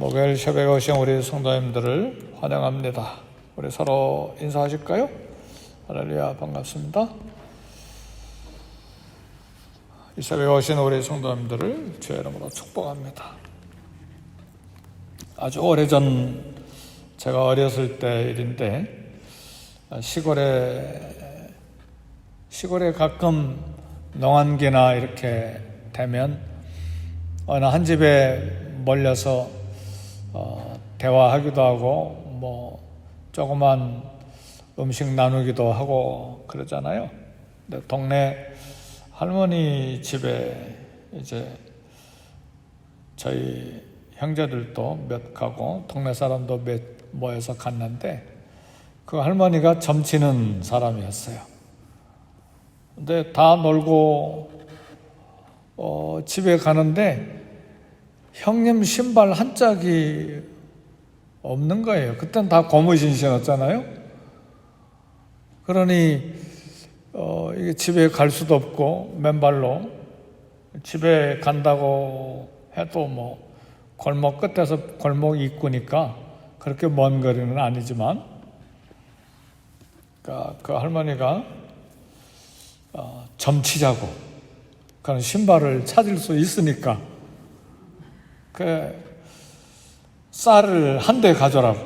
목요일 새벽에 오신 우리 성도님들을 환영합니다. 우리 서로 인사하실까요? 할렐루야, 반갑습니다. 이 새벽에 오신 우리 성도님들을 주의 이름으로 축복합니다. 아주 오래전 제가 어렸을 때 일인데 시골에 가끔 농한기나 이렇게 되면 어느 한 집에 몰려서 대화하기도 하고 조그만 음식 나누기도 하고 그러잖아요. 근데 동네 할머니 집에 이제 저희 형제들도 몇 가고 동네 사람도 몇 모여서 갔는데 그 할머니가 점치는 사람이었어요. 근데 다 놀고 집에 가는데 형님 신발 한 짝이 없는 거예요. 그땐 다 고무신 신었잖아요. 그러니 이게 집에 갈 수도 없고 맨발로 집에 간다고 해도 골목 끝에서 골목 입구니까 그렇게 먼 거리는 아니지만 그 할머니가 점치자고 그런 신발을 찾을 수 있으니까 쌀을 한 대 가져라고.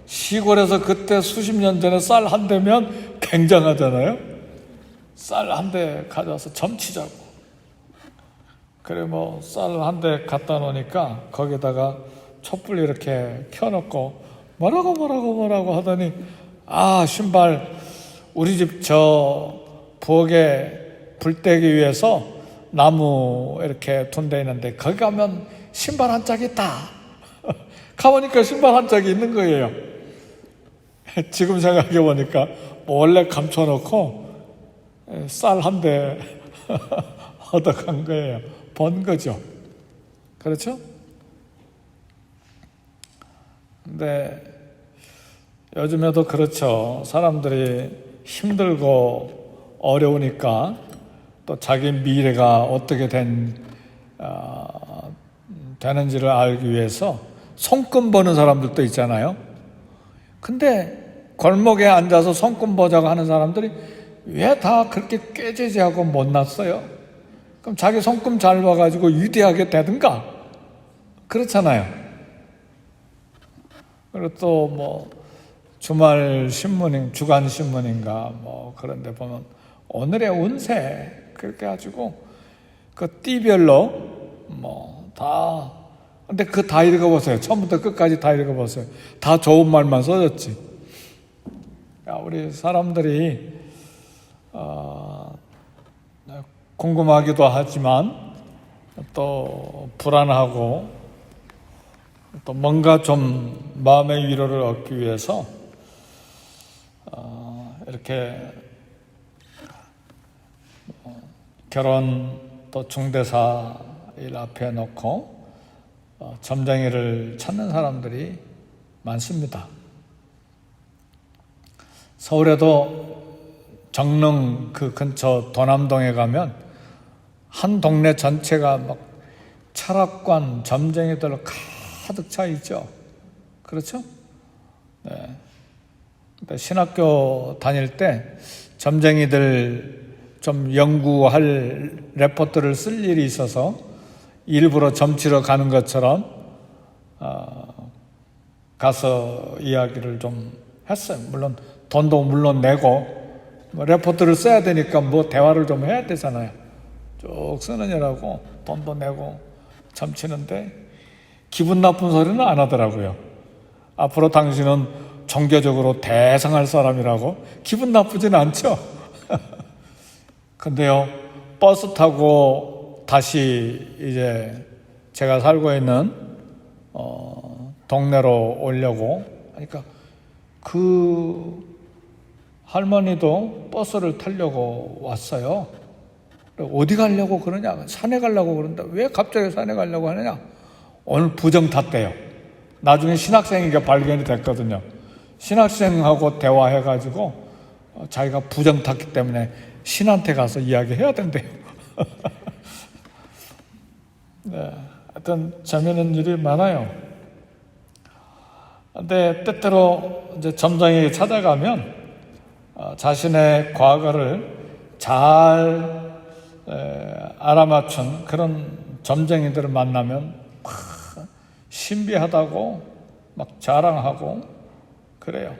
시골에서 그때 수십 년 전에 쌀 한 대면 굉장하잖아요. 쌀 한 대 가져와서 점치자고. 그래 쌀 한 대 갖다 놓으니까 거기다가 촛불 이렇게 켜놓고 뭐라고 하더니 신발 우리 집 저 부엌에 불 떼기 위해서 나무 이렇게 둔 데 있는데 거기 가면 신발 한 짝이 있다. 가보니까 신발 한 짝이 있는 거예요. 지금 생각해 보니까 원래 감춰놓고 쌀 한 대 얻어간 거예요. 번 거죠. 그렇죠? 근데 요즘에도 그렇죠. 사람들이 힘들고 어려우니까 또 자기 미래가 어떻게 되는지를 알기 위해서 손금 보는 사람들도 있잖아요. 근데 골목에 앉아서 손금 보자고 하는 사람들이 왜 다 그렇게 꾀죄죄하고 못났어요? 그럼 자기 손금 잘 봐가지고 위대하게 되든가 그렇잖아요. 그리고 또 주말 신문인 주간 신문인가 그런데 보면 오늘의 운세 그렇게 가지고 그 띠별로 다 근데 그거 다 읽어보세요. 처음부터 끝까지 다 읽어보세요. 다 좋은 말만 써졌지. 우리 사람들이 궁금하기도 하지만 또 불안하고 또 뭔가 좀 마음의 위로를 얻기 위해서 이렇게 결혼 또 중대사 일 앞에 놓고 점쟁이를 찾는 사람들이 많습니다. 서울에도 정릉 그 근처 도남동에 가면 한 동네 전체가 철학관 점쟁이들로 가득 차 있죠. 그렇죠? 네. 신학교 다닐 때 점쟁이들 좀 연구할 레포트를 쓸 일이 있어서 일부러 점치러 가는 것처럼 가서 이야기를 좀 했어요. 물론 돈도 내고 레포트를 써야 되니까 대화를 좀 해야 되잖아요. 쭉 쓰느냐라고 돈도 내고 점치는데 기분 나쁜 소리는 안 하더라고요. 앞으로 당신은 종교적으로 대성할 사람이라고 기분 나쁘진 않죠. 근데요, 버스 타고 다시 이제 제가 살고 있는 동네로 오려고 하니까 그 할머니도 버스를 타려고 왔어요. 어디 가려고 그러냐? 산에 가려고 그런다. 왜 갑자기 산에 가려고 하느냐? 오늘 부정 탔대요. 나중에 신학생이가 발견이 됐거든요. 신학생하고 대화해가지고 자기가 부정 탔기 때문에 신한테 가서 이야기해야 된대요. 네, 하여튼 재미있는 일이 많아요. 근데 때때로 이제 점쟁이 찾아가면 자신의 과거를 잘 알아맞춘 그런 점쟁이들을 만나면 막 신비하다고 막 자랑하고 그래요.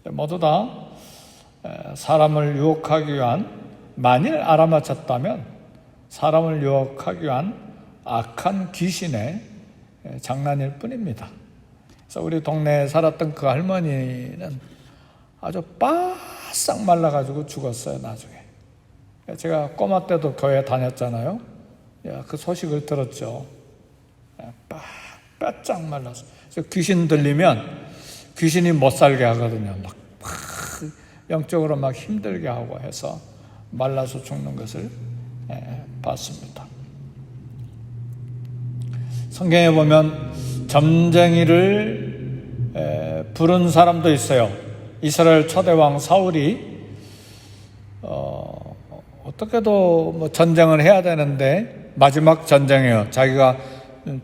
모두 다 사람을 유혹하기 위한, 만일 알아맞혔다면 사람을 유혹하기 위한 악한 귀신의 장난일 뿐입니다. 그래서 우리 동네에 살았던 그 할머니는 아주 바싹 말라가지고 죽었어요, 나중에. 제가 꼬마 때도 교회 다녔잖아요. 그 소식을 들었죠. 바짝 말라서. 그래서 귀신 들리면 귀신이 못 살게 하거든요. 막 영적으로 막 힘들게 하고 해서 말라서 죽는 것을 봤습니다. 성경에 보면 점쟁이를 부른 사람도 있어요. 이스라엘 초대왕 사울이 어떻게도 뭐 전쟁을 해야 되는데, 마지막 전쟁이에요. 자기가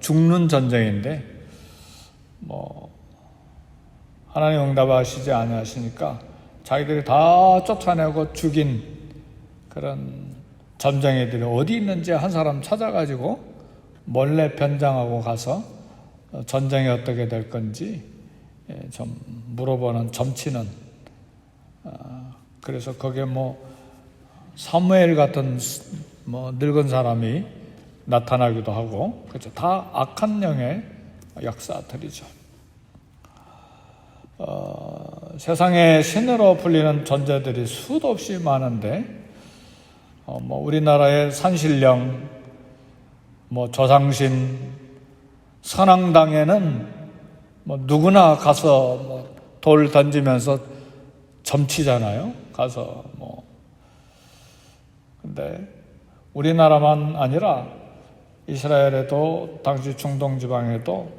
죽는 전쟁인데 뭐 하나님 응답하시지 아니하시니까 자기들이 다 쫓아내고 죽인 그런 점쟁이들이 어디 있는지 한 사람 찾아가지고 몰래 변장하고 가서 전쟁이 어떻게 될 건지 좀 물어보는 점치는, 그래서 거기에 뭐 사무엘 같은 뭐 늙은 사람이 나타나기도 하고, 그렇죠. 다 악한 영의 역사들이죠. 세상에 신으로 불리는 존재들이 수도 없이 많은데, 뭐 우리나라의 산신령, 뭐 조상신, 선앙당에는 뭐 누구나 가서 뭐 돌 던지면서 점치잖아요. 가서 뭐. 근데 우리나라만 아니라 이스라엘에도, 당시 중동 지방에도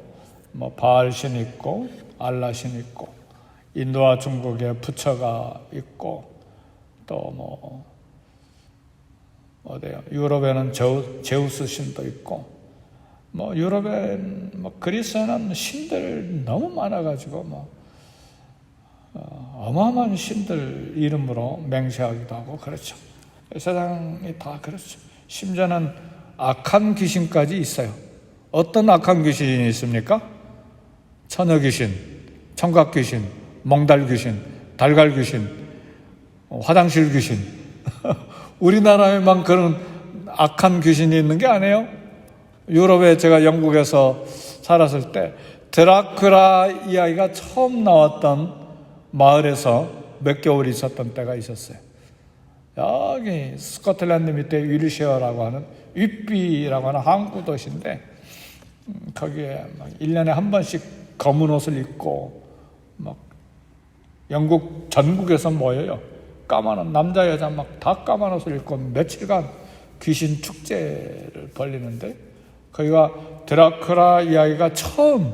뭐 바알신 있고 알라신 있고, 인도와 중국에 부처가 있고, 또 뭐 어디요? 유럽에는 제우스 신도 있고, 뭐 유럽에 뭐 그리스에는 신들 너무 많아가지고 뭐 어마어마한 신들 이름으로 맹세하기도 하고 그렇죠. 세상이 다 그렇죠. 심지어는 악한 귀신까지 있어요. 어떤 악한 귀신이 있습니까? 처녀 귀신, 청각 귀신, 몽달 귀신, 달걀 귀신, 화장실 귀신. 우리나라에만 그런 악한 귀신이 있는 게 아니에요. 유럽에 제가 영국에서 살았을 때 드라큘라 이야기가 처음 나왔던 마을에서 몇 개월 있었던 때가 있었어요. 여기 스코틀랜드 밑에 윌셔라고 하는 윗비라고 하는 항구 도시인데, 거기에 막 1년에 한 번씩 검은 옷을 입고 막 영국 전국에서 모여요. 까만 옷, 남자 여자 막 다 까만 옷을 입고 며칠간 귀신 축제를 벌리는데, 거기가 드라큘라 이야기가 처음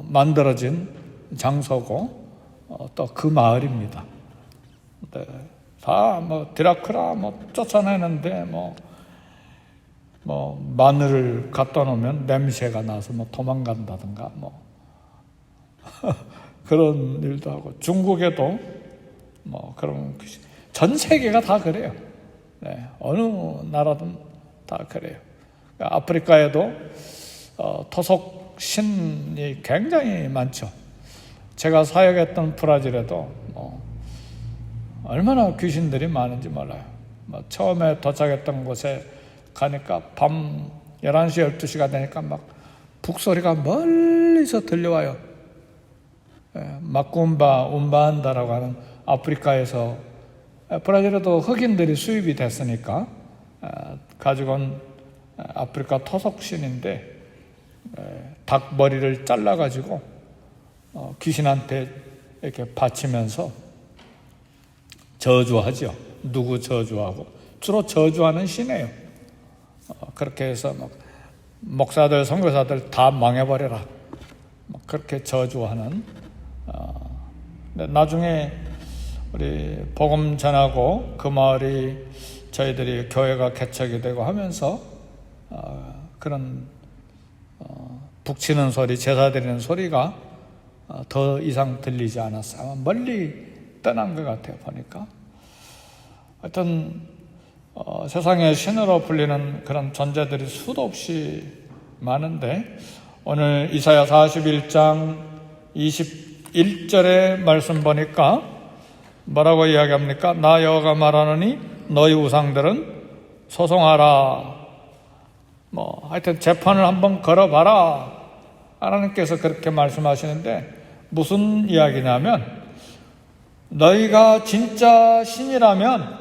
만들어진 장소고 또 그 마을입니다. 네. 다 뭐 드라큘라 뭐 쫓아내는데 뭐 마늘을 갖다 놓으면 냄새가 나서 뭐 도망간다든가 뭐 그런 일도 하고, 중국에도 뭐 그런, 전 세계가 다 그래요. 네. 어느 나라든 다 그래요. 아프리카에도 토속 신이 굉장히 많죠. 제가 사역했던 브라질에도 얼마나 귀신들이 많은지 몰라요. 처음에 도착했던 곳에 가니까 밤 11시, 12시가 되니까 막 북소리가 멀리서 들려와요. 마쿰바, 움바한다라고 하는 아프리카에서, 브라질에도 흑인들이 수입이 됐으니까 가지고 온 아프리카 토속신인데, 닭 머리를 잘라가지고 귀신한테 이렇게 바치면서 저주하죠. 누구 저주하고, 주로 저주하는 신이에요. 그렇게 해서 막 목사들, 선교사들 다 망해버려라, 그렇게 저주하는. 나중에 우리 복음 전하고 그 마을이, 저희들이 교회가 개척이 되고 하면서 그런 북치는 소리, 제사 드리는 소리가 더 이상 들리지 않았어요. 아마 멀리 떠난 것 같아요, 보니까. 하여튼 세상에 신으로 불리는 그런 존재들이 수도 없이 많은데, 오늘 이사야 41장 21절의 말씀 보니까 뭐라고 이야기합니까? 나 여호와가 말하노니 너희 우상들은 소송하라. 하여튼 재판을 한번 걸어봐라. 하나님께서 그렇게 말씀하시는데, 무슨 이야기냐면, 너희가 진짜 신이라면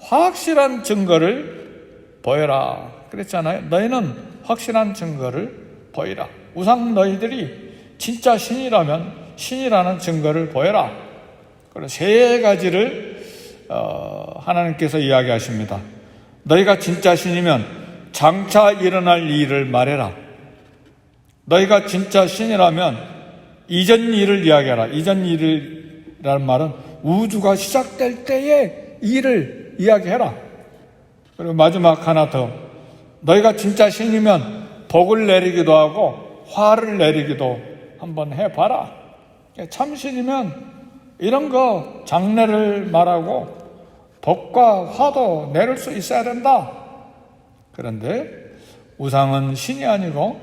확실한 증거를 보여라. 그랬잖아요. 너희는 확실한 증거를 보이라. 우상 너희들이 진짜 신이라면 신이라는 증거를 보여라. 그리고 세 가지를 하나님께서 이야기하십니다. 너희가 진짜 신이면 장차 일어날 일을 말해라. 너희가 진짜 신이라면 이전 일을 이야기하라. 이전 일이라는 말은 우주가 시작될 때의 일을 이야기해라. 그리고 마지막 하나 더, 너희가 진짜 신이면 복을 내리기도 하고 화를 내리기도 한번 해봐라. 참 신이면 이런 거 장래를 말하고 복과 화도 내릴 수 있어야 된다. 그런데 우상은 신이 아니고,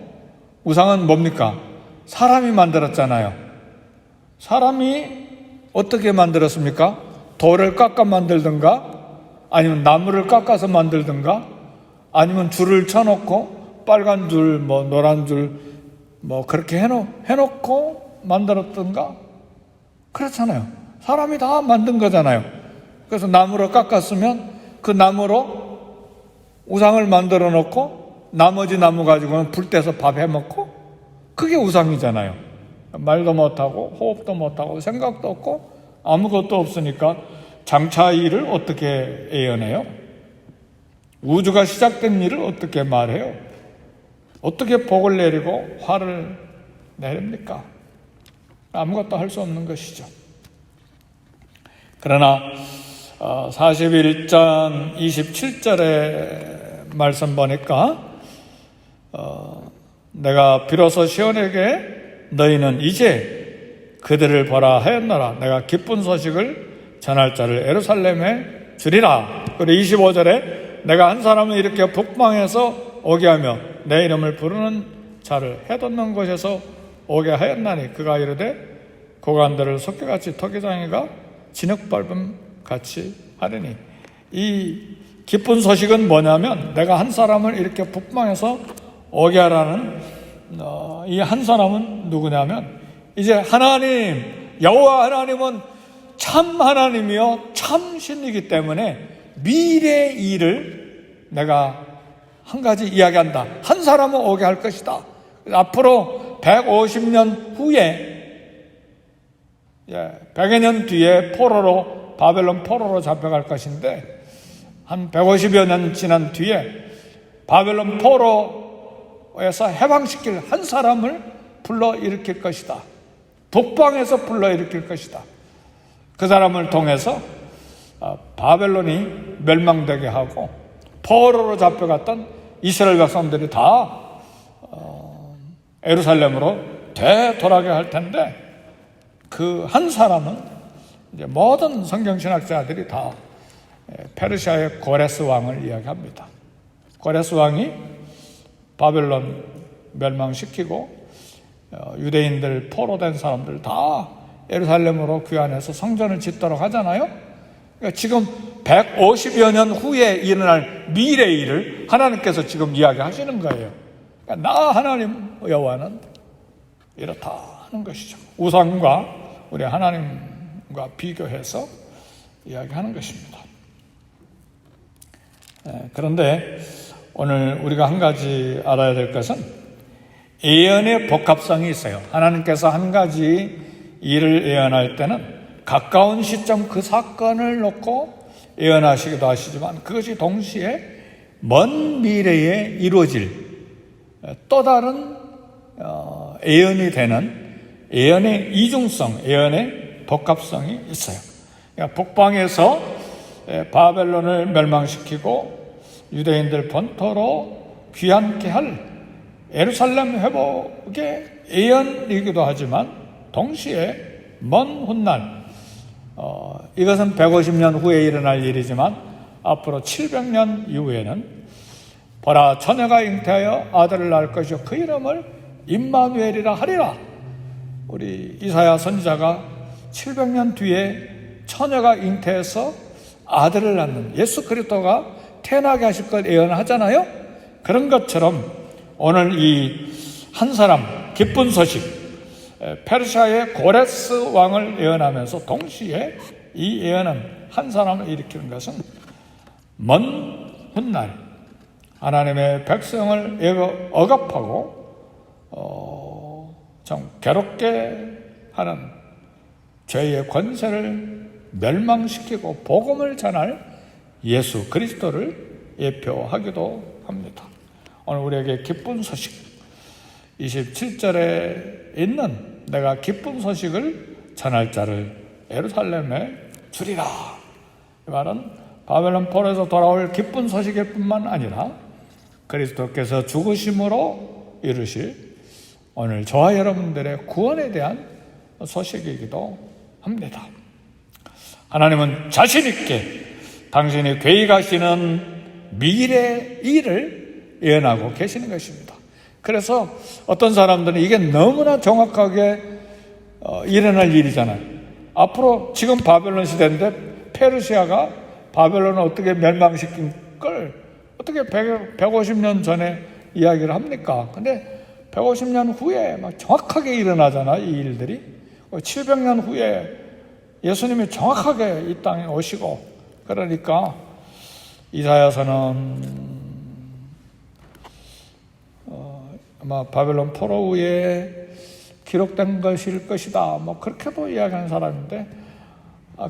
우상은 뭡니까? 사람이 만들었잖아요. 사람이 어떻게 만들었습니까? 돌을 깎아 만들든가, 아니면 나무를 깎아서 만들든가, 아니면 줄을 쳐놓고 빨간 줄, 노란 줄, 그렇게 해놓고 만들었던가? 그렇잖아요. 사람이 다 만든 거잖아요. 그래서 나무로 깎았으면 그 나무로 우상을 만들어 놓고 나머지 나무 가지고는 불 떼서 밥 해먹고, 그게 우상이잖아요. 말도 못하고 호흡도 못하고 생각도 없고 아무것도 없으니까 장차 일을 어떻게 예언해요? 우주가 시작된 일을 어떻게 말해요? 어떻게 복을 내리고 화를 내립니까? 아무것도 할 수 없는 것이죠. 그러나 41장 27절의 말씀 보니까 내가 비로소 시온에게 너희는 이제 그들을 보라 하였노라. 내가 기쁜 소식을 전할 자를 예루살렘에 주리라. 그리고 25절에 내가 한 사람을 이렇게 북방에서 오게 하며 내 이름을 부르는 자를 해돋는 곳에서 오게 하였나니 그가 이르되 고관들을 석회같이 토기장이가 진흙밟음같이 하리니. 이 기쁜 소식은 뭐냐면, 내가 한 사람을 이렇게 북방에서 오게 하라는 이 한 사람은 누구냐면, 이제 하나님, 여호와 하나님은 참 하나님이요 참 신이기 때문에 미래의 일을 내가 한 가지 이야기한다. 한 사람은 오게 할 것이다. 앞으로 150년 후에 100여 년 뒤에 바벨론 포로로 잡혀갈 것인데, 한 150여 년 지난 뒤에 바벨론 포로에서 해방시킬 한 사람을 불러일으킬 것이다. 북방에서 불러일으킬 것이다. 그 사람을 통해서 바벨론이 멸망되게 하고 포로로 잡혀갔던 이스라엘 백성들이 다 예루살렘으로 되돌아가게 할 텐데, 그 한 사람은 이제 모든 성경신학자들이 다 페르시아의 고레스 왕을 이야기합니다. 고레스 왕이 바벨론 멸망시키고 유대인들 포로된 사람들 다 예루살렘으로 귀환해서 성전을 짓도록 하잖아요. 그러니까 지금 150여 년 후에 일어날 미래의 일을 하나님께서 지금 이야기하시는 거예요. 그러니까 나 하나님 여호와는 이렇다 하는 것이죠. 우상과 우리 하나님과 비교해서 이야기하는 것입니다. 그런데 오늘 우리가 한 가지 알아야 될 것은 예언의 복합성이 있어요. 하나님께서 한 가지 일을 예언할 때는 가까운 시점 그 사건을 놓고 예언하시기도 하시지만, 그것이 동시에 먼 미래에 이루어질 또 다른 예언이 되는 예언의 이중성, 예언의 복합성이 있어요. 그러니까 북방에서 바벨론을 멸망시키고 유대인들 본토로 귀환케 할 예루살렘 회복의 예언이기도 하지만, 동시에 먼 훗날, 이것은 150년 후에 일어날 일이지만 앞으로 700년 이후에는 보라, 처녀가 잉태하여 아들을 낳을 것이요 그 이름을 임마누엘이라 하리라. 우리 이사야 선지자가 700년 뒤에 처녀가 잉태해서 아들을 낳는 예수 그리스도가 태어나게 하실 걸 예언하잖아요. 그런 것처럼 오늘 이 한 사람 기쁜 소식, 페르시아의 고레스 왕을 예언하면서 동시에 이 예언은 한 사람을 일으키는 것은 먼 훗날 하나님의 백성을 억압하고 좀 괴롭게 하는 죄의 권세를 멸망시키고 복음을 전할 예수 그리스도를 예표하기도 합니다. 오늘 우리에게 기쁜 소식 27절에 있는 내가 기쁜 소식을 전할 자를 예루살렘에 주리라. 이 말은 바벨론 포로에서 돌아올 기쁜 소식일 뿐만 아니라 그리스도께서 죽으심으로 이루실 오늘 저와 여러분들의 구원에 대한 소식이기도 합니다. 하나님은 자신 있게 당신이 계획하시는 미래 일을 예언하고 계시는 것입니다. 그래서 어떤 사람들은 이게 너무나 정확하게 일어날 일이잖아요. 앞으로 지금 바벨론 시대인데 페르시아가 바벨론을 어떻게 멸망시킨 걸 어떻게 150년 전에 이야기를 합니까? 근데 150년 후에 막 정확하게 일어나잖아, 이 일들이. 700년 후에 예수님이 정확하게 이 땅에 오시고, 그러니까 이사야서는 아마 바벨론 포로 후에 기록된 것일 것이다, 뭐 그렇게도 이야기하는 사람인데,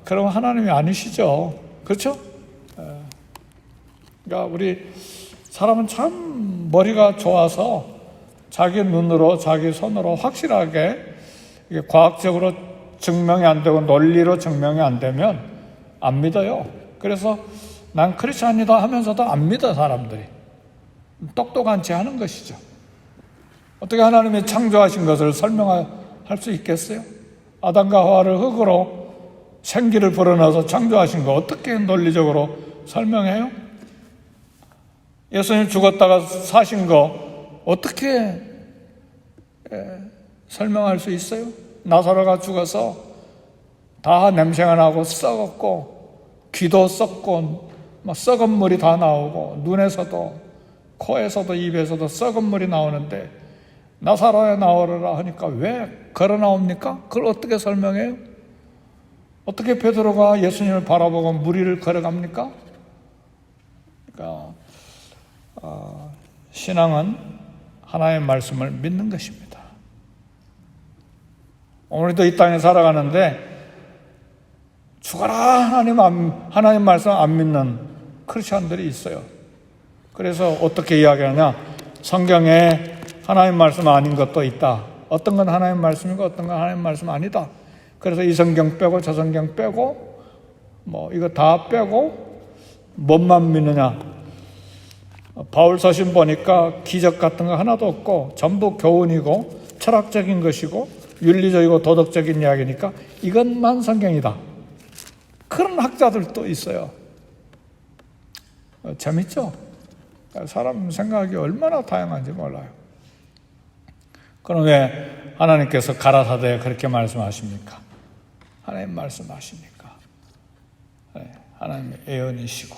그럼 하나님이 아니시죠, 그렇죠? 그러니까 우리 사람은 참 머리가 좋아서 자기 눈으로 자기 손으로 확실하게 이게 과학적으로 증명이 안 되고 논리로 증명이 안 되면 안 믿어요. 그래서 난 크리스찬이다 하면서도 안 믿어. 사람들이 똑똑한 채 하는 것이죠. 어떻게 하나님이 창조하신 것을 설명할 수 있겠어요? 아담과 하와를 흙으로 생기를 불어넣어서 창조하신 거 어떻게 논리적으로 설명해요? 예수님 죽었다가 사신 거 어떻게 설명할 수 있어요? 나사로가 죽어서 다 냄새가 나고 썩었고, 귀도 썩고 막 썩은 물이 다 나오고, 눈에서도 코에서도 입에서도 썩은 물이 나오는데 나사로에 나오라 하니까 왜 걸어 나옵니까? 그걸 어떻게 설명해요? 어떻게 베드로가 예수님을 바라보고 물 위를 걸어갑니까? 그러니까 신앙은 하나님의 말씀을 믿는 것입니다. 오늘도 이 땅에 살아가는데 죽어라 하나님 말씀 안 믿는 크리스천들이 있어요. 그래서 어떻게 이야기하냐? 성경에 하나님 말씀 아닌 것도 있다. 어떤 건 하나님 말씀이고 어떤 건 하나님 말씀 아니다. 그래서 이 성경 빼고 저 성경 빼고 뭐 이거 다 빼고 뭔만 믿느냐? 바울 서신 보니까 기적 같은 거 하나도 없고 전부 교훈이고 철학적인 것이고 윤리적이고 도덕적인 이야기니까 이것만 성경이다. 그런 학자들도 있어요. 재밌죠? 사람 생각이 얼마나 다양한지 몰라요. 그럼 왜 하나님께서 가라사대에 그렇게 말씀하십니까? 하나님 말씀하십니까? 하나님의 예언이시고,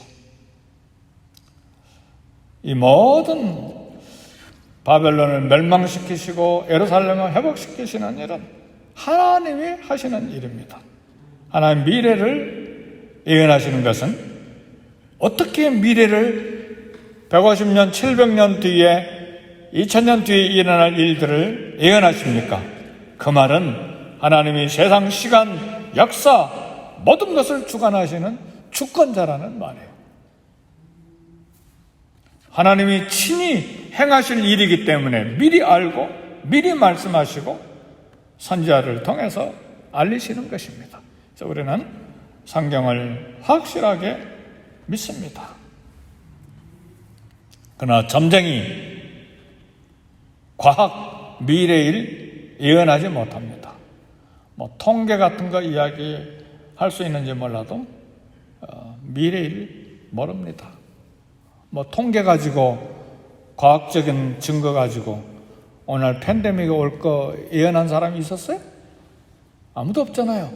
이 모든 바벨론을 멸망시키시고 예루살렘을 회복시키시는 일은 하나님이 하시는 일입니다. 하나님 미래를 예언하시는 것은 어떻게 미래를 150년, 700년 뒤에 2000년 뒤에 일어날 일들을 예언하십니까? 그 말은 하나님이 세상, 시간, 역사 모든 것을 주관하시는 주권자라는 말이에요. 하나님이 친히 행하실 일이기 때문에 미리 알고 미리 말씀하시고 선지자를 통해서 알리시는 것입니다. 그래서 우리는 성경을 확실하게 믿습니다. 그러나 점쟁이 과학, 미래일 예언하지 못합니다. 뭐 통계 같은 거 이야기할 수 있는지 몰라도 미래일 모릅니다. 뭐 통계 가지고 과학적인 증거 가지고 오늘 팬데믹이 올 거 예언한 사람이 있었어요? 아무도 없잖아요.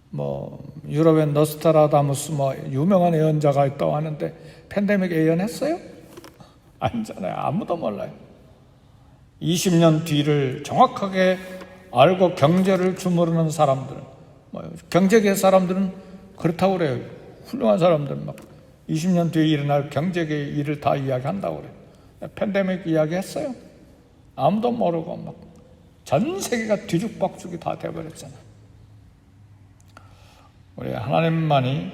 뭐 유럽의 너스트라다무스 뭐 유명한 예언자가 있다고 하는데 팬데믹 예언했어요? 아니잖아요. 아무도 몰라요. 20년 뒤를 정확하게 알고 경제를 주무르는 사람들, 뭐 경제계 사람들은 그렇다고 그래요. 훌륭한 사람들은 막 20년 뒤에 일어날 경제계 일을 다 이야기한다고 그래요. 팬데믹 이야기했어요? 아무도 모르고 막 전 세계가 뒤죽박죽이 다 돼버렸잖아요. 우리 하나님만이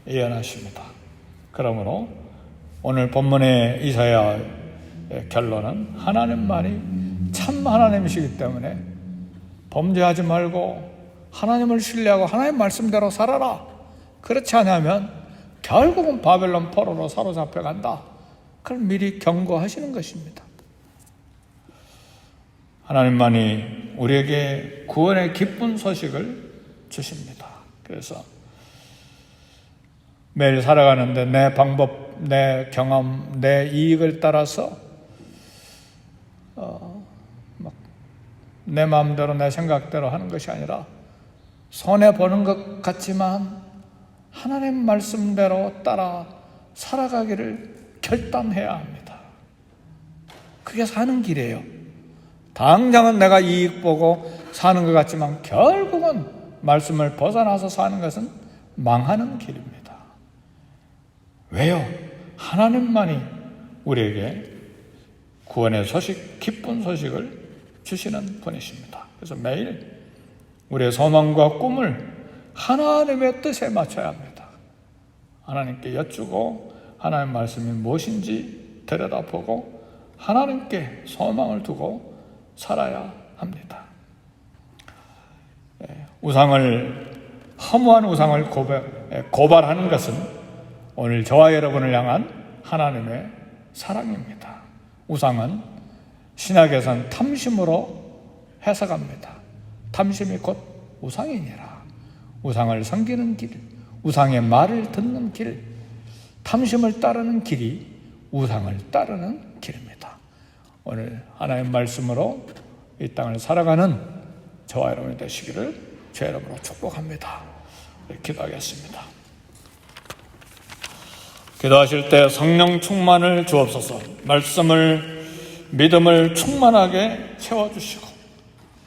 예언하십니다. 그러므로 오늘 본문의 이사야의 결론은 하나님만이 참 하나님이시기 때문에 범죄하지 말고 하나님을 신뢰하고 하나님 말씀대로 살아라. 그렇지 않으면 결국은 바벨론 포로로 사로잡혀 간다. 그걸 미리 경고하시는 것입니다. 하나님만이 우리에게 구원의 기쁜 소식을 주십니다. 그래서 매일 살아가는데 내 방법, 내 경험, 내 이익을 따라서 내 마음대로 내 생각대로 하는 것이 아니라 손해보는 것 같지만 하나님 말씀대로 따라 살아가기를 결단해야 합니다. 그게 사는 길이에요. 당장은 내가 이익 보고 사는 것 같지만 결국은 말씀을 벗어나서 사는 것은 망하는 길입니다. 왜요? 하나님만이 우리에게 구원의 소식, 기쁜 소식을 주시는 분이십니다. 그래서 매일 우리의 소망과 꿈을 하나님의 뜻에 맞춰야 합니다. 하나님께 여쭈고 하나님의 말씀이 무엇인지 들여다보고 하나님께 소망을 두고 살아야 합니다. 허무한 우상을 고발하는 것은 오늘 저와 여러분을 향한 하나님의 사랑입니다. 우상은 신약에서는 탐심으로 해석합니다. 탐심이 곧 우상이니라. 우상을 섬기는 길, 우상의 말을 듣는 길, 탐심을 따르는 길이 우상을 따르는 길입니다. 오늘 하나님의 말씀으로 이 땅을 살아가는 저와 여러분이 되시기를 제 이름으로 축복합니다. 기도하겠습니다. 기도하실 때 성령 충만을 주옵소서. 말씀을 믿음을 충만하게 채워주시고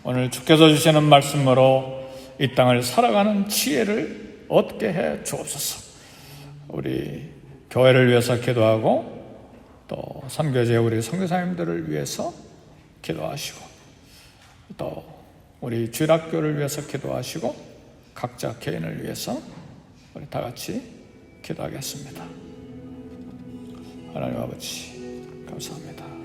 오늘 주께서 주시는 말씀으로 이 땅을 살아가는 지혜를 얻게 해 주옵소서. 우리 교회를 위해서 기도하고 또 선교제 우리 선교사님들을 위해서 기도하시고 또 우리 주일학교를 위해서 기도하시고 각자 개인을 위해서 우리 다 같이 기도하겠습니다. 하나님 아버지 감사합니다.